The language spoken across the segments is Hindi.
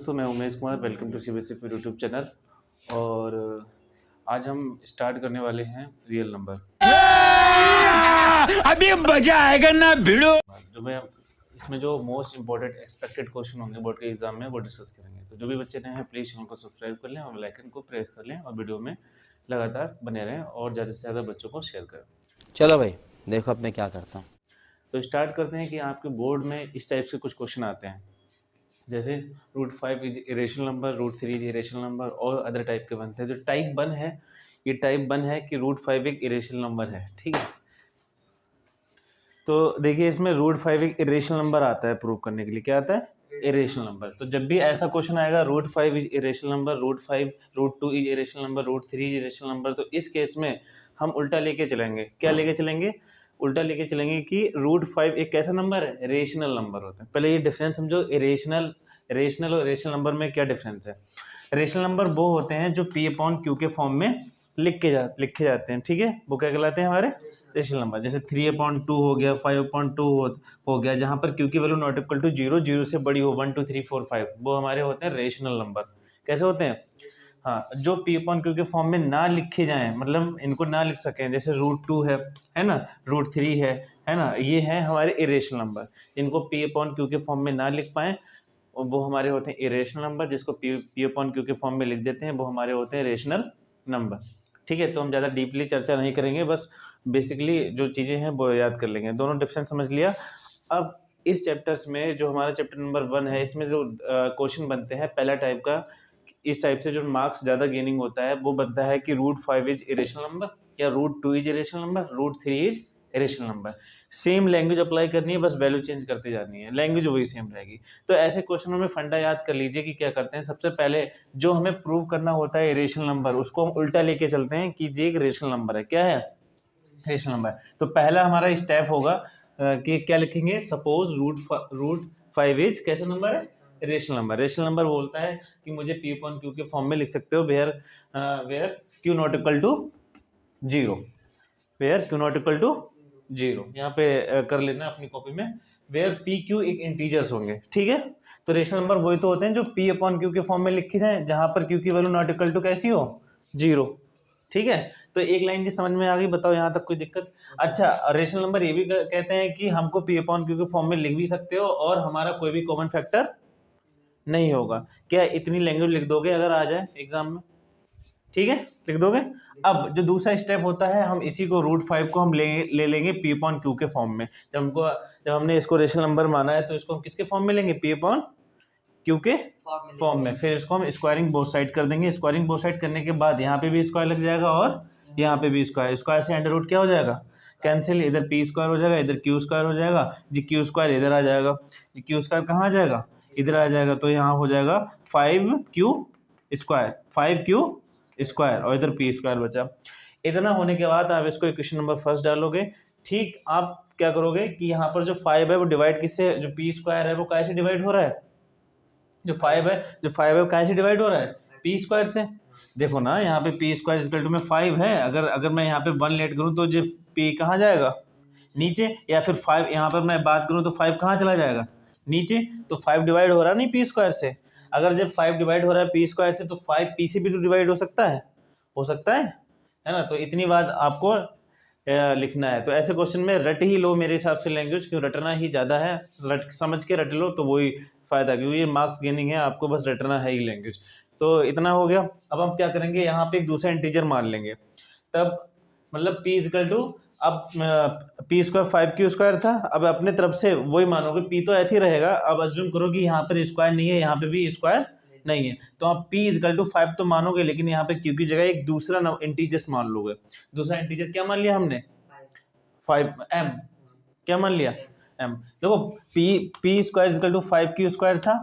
दोस्तों, मैं Umesh Kumar. Welcome to CBSE पर यूट्यूब चैनल। और आज हम स्टार्ट करने वाले हैं रियल नंबर। अभी मजा आएगा ना भिड़ो। जो मैं इसमें जो मोस्ट इंपॉर्टेंट एक्सपेक्टेड क्वेश्चन होंगे बोर्ड के एग्जाम में वो डिस्कस करेंगे। तो जो भी बच्चे नए हैं प्लीज़ चैनल को सब्सक्राइब कर लें और बेल आइकन को प्रेस कर लें और वीडियो में लगातार बने रहें और ज़्यादा से ज़्यादा बच्चों को शेयर करें। चलो भाई देखो अब मैं क्या करता हूँ। तो स्टार्ट करते हैं कि आपके बोर्ड में इस टाइप से कुछ क्वेश्चन आते हैं, जैसे √5 is irrational number, √3 is irrational number और अदर टाइप के बनते हैं। जो टाइप 1 है, ये टाइप 1 है कि √5 एक इरेशनल नंबर है। ठीक है, तो देखिए इसमें √5 एक इरेशनल नंबर आता है। प्रूव करने के लिए क्या आता है? Irrational number. तो जब भी ऐसा क्वेश्चन आएगा √5 is irrational number, √2 is irrational number, √3 is irrational number, तो इस केस में हम उल्टा लेके चलेंगे। क्या लेके चलेंगे? उल्टा लेके चलेंगे कि √5 एक कैसा नंबर है? रेशनल नंबर होता है। पहले ये डिफरेंस समझो, रेशनल और रेशनल नंबर में क्या डिफरेंस है। रेशनल नंबर वो होते हैं जो P/Q के फॉर्म में लिखे जाते हैं। ठीक है, वो क्या कहलाते हैं? हमारे रेशनल नंबर। जैसे 3/2 हो गया, 5/2 हो गया, जहाँ पर Q की वैल्यू नॉट इक्वल टू 0, 0 से बड़ी हो, 1 2 3 4 5, वो हमारे होते हैं रेशनल नंबर। कैसे होते हैं? हाँ, जो P/Q के फॉर्म में ना लिखे जाएं, मतलब इनको ना लिख सकें, जैसे √2 है ना, √3 है ना, ये है हमारे इरेशनल नंबर। इनको P/Q के फॉर्म में ना लिख पाएं वो हमारे होते हैं इरेशनल नंबर। जिसको P/Q के फॉर्म में लिख देते हैं वो हमारे होते हैं रेशनल नंबर। ठीक है, तो हम ज़्यादा डीपली चर्चा नहीं करेंगे, बस बेसिकली जो चीज़ें हैं वो याद कर लेंगे। दोनों डिफरेंस समझ लिया। अब इस चैप्टर्स में जो हमारा चैप्टर नंबर 1 है, इसमें जो क्वेश्चन बनते हैं पहला टाइप का, इस टाइप से जो मार्क्स ज़्यादा गेनिंग होता है वो बनता है कि √5 इज इरेशनल नंबर या √2 is irrational number, √3 is irrational number. Same language apply करनी है, बस वैल्यू चेंज करते जानी है, लैंग्वेज वही सेम रहेगी। तो ऐसे क्वेश्चनों में फंडा याद कर लीजिए कि क्या करते हैं। सबसे पहले जो हमें प्रूव करना होता है इरेशनल नंबर, उसको हम उल्टा लेके चलते हैं कि ये एक रेशनल नंबर है। क्या है? Rational number. तो पहला हमारा स्टेप होगा कि क्या लिखेंगे? सपोज √5 इज कैसा नंबर है? Rational number. रेशनल नंबर बोलता है कि मुझे P/Q के फॉर्म में लिख सकते हो where Q not equal to 0, where Q not equal to 0। यहाँ पे कर लेना अपनी कॉपी में, वेयर PQ एक इंटीजर्स होंगे। ठीक है, तो रेशनल नंबर वही तो होते हैं जो P/Q के फॉर्म में लिखे जाए, जहां पर Q की वैल्यू नॉट इक्वल टू कैसी हो? 0। ठीक है, तो एक लाइन की समझ में आ गई? बताओ यहाँ तक कोई दिक्कत? अच्छा, रेशनल नंबर ये भी कहते हैं कि हमको P/Q के फॉर्म में लिख भी सकते हो और हमारा कोई भी कॉमन फैक्टर नहीं होगा। क्या इतनी लैंग्वेज लिख दोगे अगर आ जाए एग्जाम में? ठीक है, लिख दोगे। अब जो दूसरा स्टेप होता है, हम इसी को √5 को हम ले लेंगे P/Q के फॉर्म में। जब हमने इसको रेशनल नंबर माना है तो इसको हम किसके फॉर्म में लेंगे? P/Q के फॉर्म में। फिर इसको हम स्क्वायरिंग बोथ साइड कर देंगे। स्क्वायरिंग बोथ साइड करने के बाद यहाँ पे भी स्क्वायर लग जाएगा और यहाँ पे भी स्क्वायर। स्क्वायर से अंडर रूट क्या हो जाएगा? कैंसिल। इधर P² हो जाएगा, इधर Q² हो जाएगा, जी Q² इधर आ जाएगा, जी Q² कहाँ आ जाएगा? इधर आ जाएगा। तो यहाँ हो जाएगा 5Q², 5Q² और इधर P² बचा। इतना होने के बाद आप इसको इक्वेशन नंबर फर्स्ट डालोगे। ठीक, आप क्या करोगे कि यहाँ पर जो 5 है वो डिवाइड किससे? जो P² है वो कैसे डिवाइड हो रहा है? जो 5 है वो कैसे डिवाइड हो रहा है? P² से। देखो ना, यहाँ पे P² इक्वल टू में 5 है। अगर मैं यहाँ पे 1 लेट करूँ तो जो P कहाँ जाएगा? नीचे। या फिर 5 यहाँ पर मैं बात करूँ तो 5 कहाँ चला जाएगा? नीचे। तो 5 डिवाइड हो रहा नहीं P² से। अगर जब 5 डिवाइड हो रहा है P² से तो 5 P से भी तो डिवाइड हो सकता है है ना। तो इतनी बात आपको लिखना है। तो ऐसे क्वेश्चन में रट ही लो मेरे हिसाब से लैंग्वेज, क्यों रटना ही ज़्यादा है। समझ के रट लो तो वही फायदा, क्योंकि ये मार्क्स गेनिंग है, आपको बस रटना है ही लैंग्वेज। तो इतना हो गया। अब हम क्या करेंगे, यहाँ पे एक दूसरा इंटीजर मान लेंगे। तब मतलब P इक्वल टू, अब P² 5Q² था। अब अपने तरफ से वही मानोगे, P तो ऐसे ही रहेगा। अब अज्यूम करो कि यहाँ पर स्क्वायर नहीं है, यहाँ पे भी स्क्वायर नहीं है, तो आप P इक्वल टू 5 तो मानोगे, लेकिन यहाँ पे Q की जगह एक दूसरा इंटीजर मान लोगे। दूसरा इंटीजर क्या मान लिया हमने? 5M। क्या मान लिया? M। देखो P² इक्वल टू 5Q² था,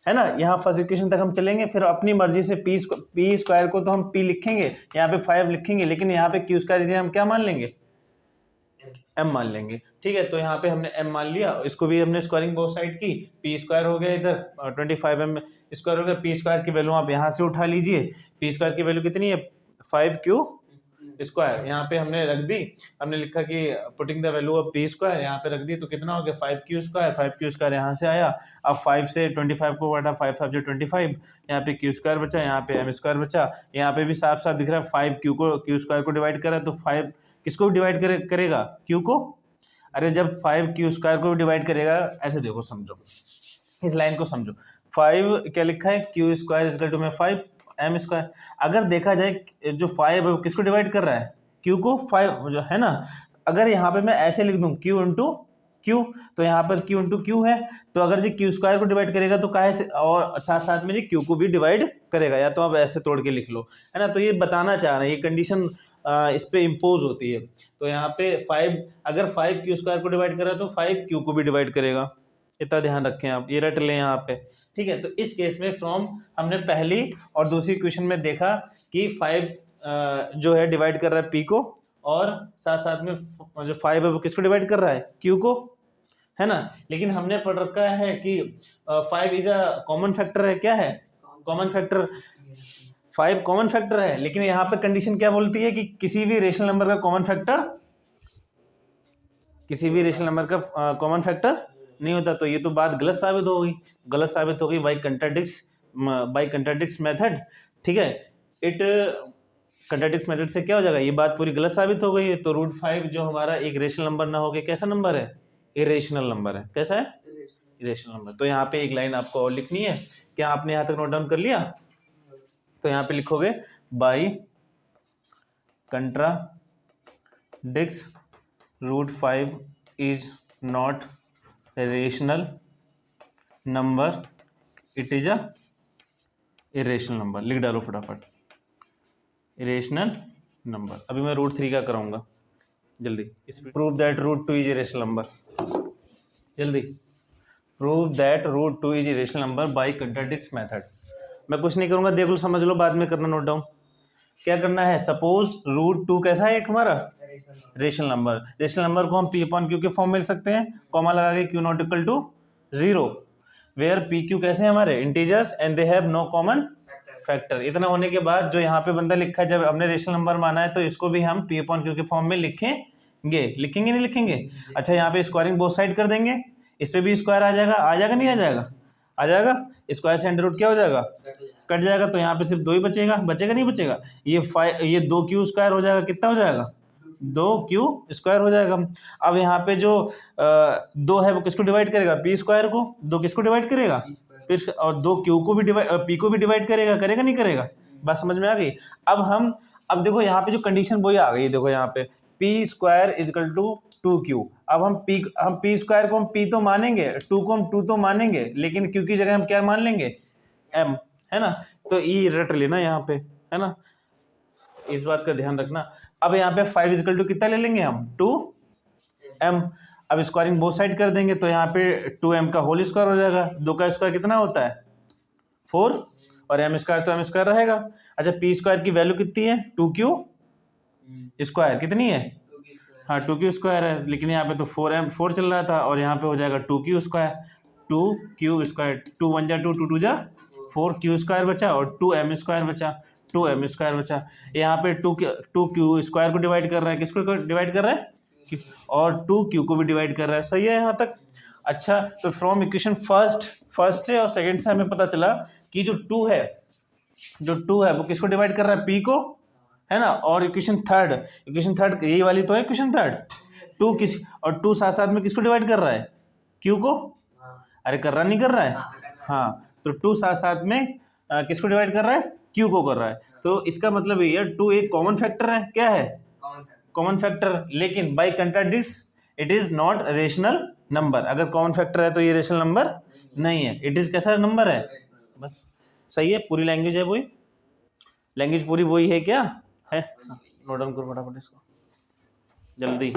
है ना। यहाँ फर्स्ट इक्वेशन तक हम चलेंगे, फिर अपनी मर्जी से P² को तो हम P लिखेंगे, यहाँ पे 5 लिखेंगे, लेकिन यहाँ पे Q² हम क्या मान लेंगे? M मान लेंगे। ठीक है, तो यहाँ पे हमने M मान लिया। इसको भी हमने स्क्वायरिंग बोथ साइड की। P² हो गया इधर 25M² हो गया। P² की वैल्यू आप यहाँ से उठा लीजिए। P² की वैल्यू कितनी है? 5Q²। स्क्वायर, यहाँ पे हमने रख दी, हमने लिखा कि putting the value of P square, यहाँ पे रख दी तो कितना हो गया 5q स्क्वायर, 5q स्क्वायर यहाँ से आया। अब 5 से 25 को काटा, 5 5 से 25, यहाँ पे q स्क्वायर बचा, यहाँ पे m स्क्वायर बचा, यहाँ पे भी साफ साफ दिख रहा है 5q को q स्क्वायर को डिवाइड करा, तो 5 किसको डिवाइड करेगा q को। अरे जब 5q स्क्वायर को डिवाइड करेगा, ऐसे देखो समझो, इस लाइन को समझो, 5 क्या लिखा है q स्क्वायर इक्वल टू में 5 m स्क्वायर। अगर देखा जाए जो 5 है वो किसको डिवाइड कर रहा है, q को, 5 जो है ना। अगर यहाँ पे मैं ऐसे लिख दूं q इंटू q, तो यहाँ पर q इंटू q है, तो अगर जी q स्क्वायर को डिवाइड करेगा तो काहे से, और साथ साथ में जी q को भी डिवाइड करेगा, या तो आप ऐसे तोड़ के लिख लो, है ना। तो ये बताना चाह रहे हैं, ये कंडीशन इस पे इम्पोज होती है। तो यहाँ पे 5, अगर 5q स्क्वायर को डिवाइड करा तो 5q को भी डिवाइड करेगा, इतना ध्यान रखें आप, ये रट लें यहाँ पे, ठीक है। तो इस केस में फ्रॉम हमने पहली और दूसरी क्वेश्चन में देखा कि 5 जो है डिवाइड कर रहा है p को, और साथ साथ में जो 5 है वो किसको डिवाइड कर रहा है, q को, है ना। लेकिन हमने पढ़ रखा है कि 5 इज अ कॉमन फैक्टर है, क्या है कॉमन फैक्टर, 5 कॉमन फैक्टर है। लेकिन यहाँ पे कंडीशन क्या बोलती है कि किसी भी रेशनल नंबर का कॉमन फैक्टर, किसी भी रेशनल नंबर का कॉमन फैक्टर नहीं होता। तो ये तो बात गलत साबित हो गई, गलत साबित हो गई बाय कंट्राडिक्ट्स मेथड, ठीक है। इट कंट्राडिक्ट्स मेथड से क्या हो जाएगा, ये बात पूरी गलत साबित हो गई है। तो √5 जो हमारा एक रेशनल नंबर ना हो के कैसा नंबर है, इरेशनल नंबर है। कैसा है, इरेशनल नंबर। तो यहाँ पे एक लाइन आपको और लिखनी है, क्या आपने यहाँ तक नोट डाउन कर लिया। तो यहाँ पे लिखोगे by contradicts √5 is not rational number, it is a irrational number. लिख डालो फटाफट, इरेशनल नंबर। अभी मैं √3 का कराऊंगा जल्दी। Prove that √2 is irrational number, जल्दी prove that √2 is irrational number by contradicts method. मैं कुछ नहीं करूंगा, देख लो समझ लो, बाद में करना नोट डाउन। क्या करना है, सपोज √2 कैसा है एक हमारा रेशनल नंबर। रेशनल नंबर को हम p अपॉन q के फॉर्म में लिख सकते हैं, कॉमा लगा के q not equal to 0, where p q कैसे हैं हमारे integers and they have no common factor. इतना होने के बाद जो यहाँ पे बंदा लिखा है, जब हमने रेशनल नंबर माना है तो इसको भी हम p अपॉन q के फॉर्म में लिखेंगे, लिखेंगे नहीं लिखेंगे। अच्छा यहाँ पे स्क्वायरिंग बोथ साइड कर देंगे, इस पे भी स्क्वायर आ जाएगा, आ जाएगा नहीं आ जाएगा, आ जाएगा। स्क्वायर से अंडर रूट क्या हो जाएगा, कट जाएगा। तो यहाँ पे सिर्फ 2 ही बचेगा, बचेगा नहीं बचेगा, ये 2q स्क्वायर हो जाएगा, कितना हो जाएगा 2q स्क्वायर हो जाएगा। अब यहाँ पे जो 2 है वो किसको डिवाइड करेगा, p स्क्वायर को, 2 किसको डिवाइड करेगा, और 2q को भी डिवाइड, p को भी डिवाइड करेगा, करेगा नहीं करेगा, बात समझ में आ गई। अब देखो यहाँ पे जो कंडीशन वही आ गई, देखो यहाँ पे p square is equal to 2q। अब हम p स्क्वायर को हम p तो मानेंगे, 2 को हम 2 तो मानेंगे, लेकिन q की जगह हम क्या मान लेंगे, m, है ना। तो ये रट लेना यहाँ पे, है ना, इस बात का ध्यान रखना। अब यहाँ पे 5 इक्वल टू कितना ले लेंगे हम, 2m। अब स्क्वायरिंग बोथ साइड कर देंगे, तो यहाँ पे 2m का होल स्क्वायर हो जाएगा, 2 का स्क्वायर कितना होता है 4, और m स्क्वायर तो m स्क्वायर रहेगा। अच्छा p स्क्वायर की वैल्यू कितनी है, 2q स्क्वायर कितनी है, हाँ 2q स्क्वायर है, लेकिन यहाँ पे तो 4 चल रहा था, और यहाँ पे हो जाएगा 2q स्क्वायर, 2q स्क्वायर, 2 1 जा 2, 2 2 जा 4, q स्क्वायर बचा और 2m स्क्वायर बचा, 2m स्क्वायर बचा। यहाँ पे 2q स्क्वायर को डिवाइड कर रहा है, किसको डिवाइड कर रहा है, और 2q को भी डिवाइड कर रहा है। सही है यहाँ तक। अच्छा, तो फ्रॉम इक्वेशन फर्स्ट से और सेकंड से हमें पता चला कि जो 2 है वो किसको डिवाइड कर रहा है, p को, है ना। और इक्वेशन थर्ड यही वाली तो है इक्वेशन थर्ड, 2 किस, और 2 साथ साथ में किसको डिवाइड कर रहा है, q को, अरे कर रहा नहीं कर रहा है, हाँ। तो 2 साथ साथ में किसको डिवाइड कर रहा है, q को कर रहा है। तो इसका मतलब ये 2 एक कॉमन फैक्टर है, क्या है कॉमन फैक्टर, लेकिन by contradicts it is not rational number. अगर कॉमन फैक्टर है तो ये रेशनल नंबर नहीं है, इट इज कैसा नंबर है, बस सही है। पूरी लैंग्वेज है वही, लैंग्वेज पूरी वही है, क्या है, नोट डाउन करो फटाफट इसको जल्दी।